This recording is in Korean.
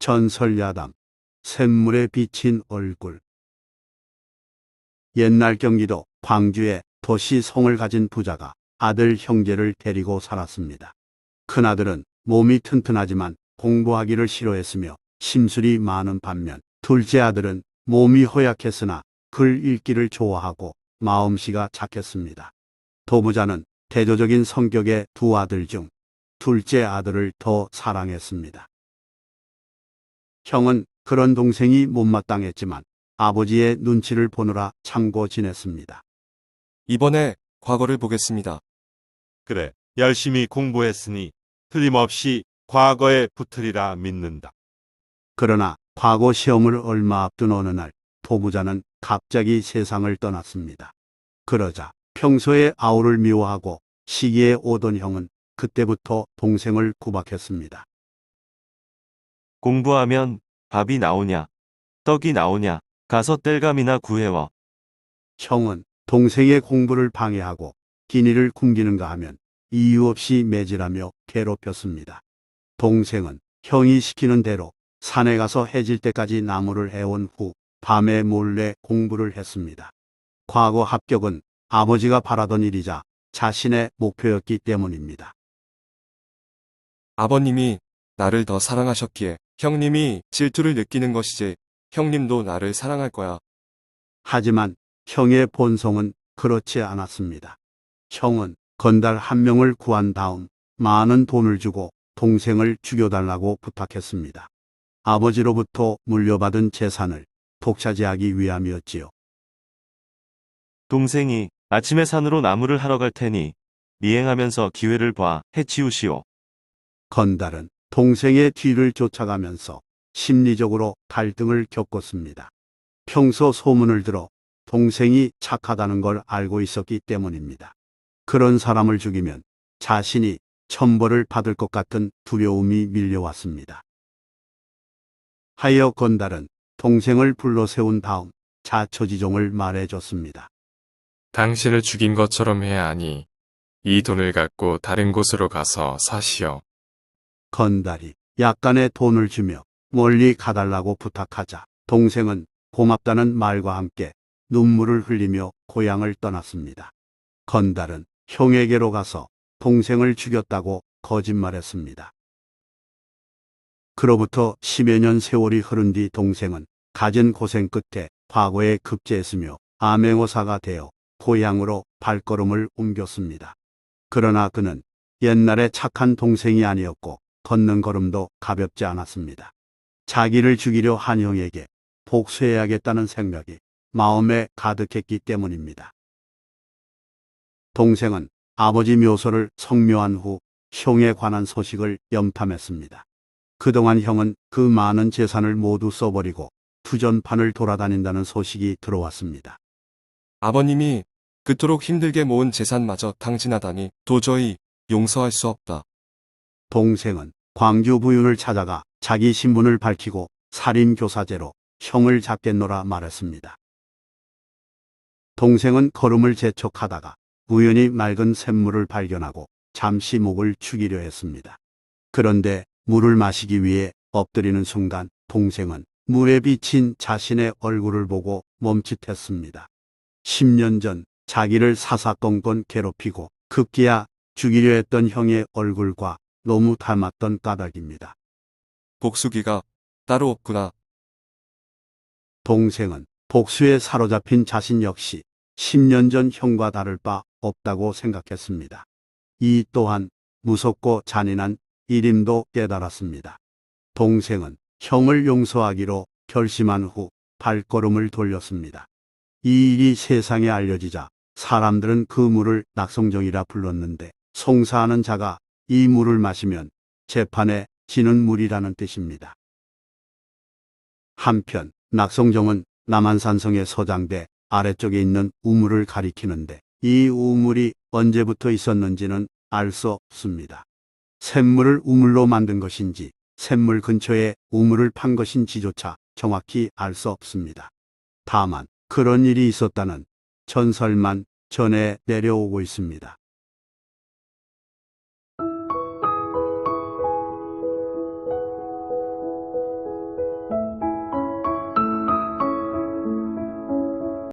전설야담, 샘물에 비친 얼굴. 옛날 경기도 광주에 도시성을 가진 부자가 아들 형제를 데리고 살았습니다. 큰아들은 몸이 튼튼하지만 공부하기를 싫어했으며 심술이 많은 반면 둘째 아들은 몸이 허약했으나 글 읽기를 좋아하고 마음씨가 착했습니다. 도부자는 대조적인 성격의 두 아들 중 둘째 아들을 더 사랑했습니다. 형은 그런 동생이 못마땅했지만 아버지의 눈치를 보느라 참고 지냈습니다. 이번에 과거를 보겠습니다. 그래, 열심히 공부했으니 틀림없이 과거에 붙으리라 믿는다. 그러나 과거 시험을 얼마 앞둔 어느 날 도부자는 갑자기 세상을 떠났습니다. 그러자 평소에 아우를 미워하고 시기에 오던 형은 그때부터 동생을 구박했습니다. 공부하면 밥이 나오냐, 떡이 나오냐, 가서 땔감이나 구해와. 형은 동생의 공부를 방해하고 기니를 굶기는가 하면 이유 없이 매질하며 괴롭혔습니다. 동생은 형이 시키는 대로 산에 가서 해질 때까지 나무를 해온 후 밤에 몰래 공부를 했습니다. 과거 합격은 아버지가 바라던 일이자 자신의 목표였기 때문입니다. 아버님이 나를 더 사랑하셨기에 형님이 질투를 느끼는 것이지 형님도 나를 사랑할 거야. 하지만 형의 본성은 그렇지 않았습니다. 형은 건달 한 명을 구한 다음 많은 돈을 주고 동생을 죽여달라고 부탁했습니다. 아버지로부터 물려받은 재산을 독차지하기 위함이었지요. 동생이 아침에 산으로 나무를 하러 갈 테니 미행하면서 기회를 봐 해치우시오. 건달은 동생의 뒤를 쫓아가면서 심리적으로 갈등을 겪었습니다. 평소 소문을 들어 동생이 착하다는 걸 알고 있었기 때문입니다. 그런 사람을 죽이면 자신이 천벌을 받을 것 같은 두려움이 밀려왔습니다. 하여 건달은 동생을 불러 세운 다음 자초지종을 말해줬습니다. 당신을 죽인 것처럼 해야 하니 이 돈을 갖고 다른 곳으로 가서 사시오. 건달이 약간의 돈을 주며 멀리 가달라고 부탁하자 동생은 고맙다는 말과 함께 눈물을 흘리며 고향을 떠났습니다. 건달은 형에게로 가서 동생을 죽였다고 거짓말했습니다. 그로부터 10여 년 세월이 흐른 뒤 동생은 갖은 고생 끝에 과거에 급제했으며 암행어사가 되어 고향으로 발걸음을 옮겼습니다. 그러나 그는 옛날에 착한 동생이 아니었고 걷는 걸음도 가볍지 않았습니다. 자기를 죽이려 한 형에게 복수해야겠다는 생각이 마음에 가득했기 때문입니다. 동생은 아버지 묘소를 성묘한 후 형에 관한 소식을 염탐했습니다. 그동안 형은 그 많은 재산을 모두 써버리고 투전판을 돌아다닌다는 소식이 들어왔습니다. 아버님이 그토록 힘들게 모은 재산마저 탕진하다니 도저히 용서할 수 없다. 동생은 광주 부윤을 찾아가 자기 신분을 밝히고 살인교사죄로 형을 잡겠노라 말했습니다. 동생은 걸음을 재촉하다가 우연히 맑은 샘물을 발견하고 잠시 목을 축이려 했습니다. 그런데 물을 마시기 위해 엎드리는 순간 동생은 물에 비친 자신의 얼굴을 보고 멈칫했습니다. 10년 전 자기를 사사건건 괴롭히고 급기야 죽이려 했던 형의 얼굴과 너무 닮았던 까닭입니다. 복수기가 따로 없구나. 동생은 복수에 사로잡힌 자신 역시 10년 전 형과 다를 바 없다고 생각했습니다. 이 또한 무섭고 잔인한 일임도 깨달았습니다. 동생은 형을 용서하기로 결심한 후 발걸음을 돌렸습니다. 이 일이 세상에 알려지자 사람들은 그 물을 낙성정이라 불렀는데 송사하는 자가 이 물을 마시면 재판에 지는 물이라는 뜻입니다. 한편 낙성정은 남한산성의 서장대 아래쪽에 있는 우물을 가리키는데 이 우물이 언제부터 있었는지는 알 수 없습니다. 샘물을 우물로 만든 것인지 샘물 근처에 우물을 판 것인지조차 정확히 알 수 없습니다. 다만 그런 일이 있었다는 전설만 전해 내려오고 있습니다.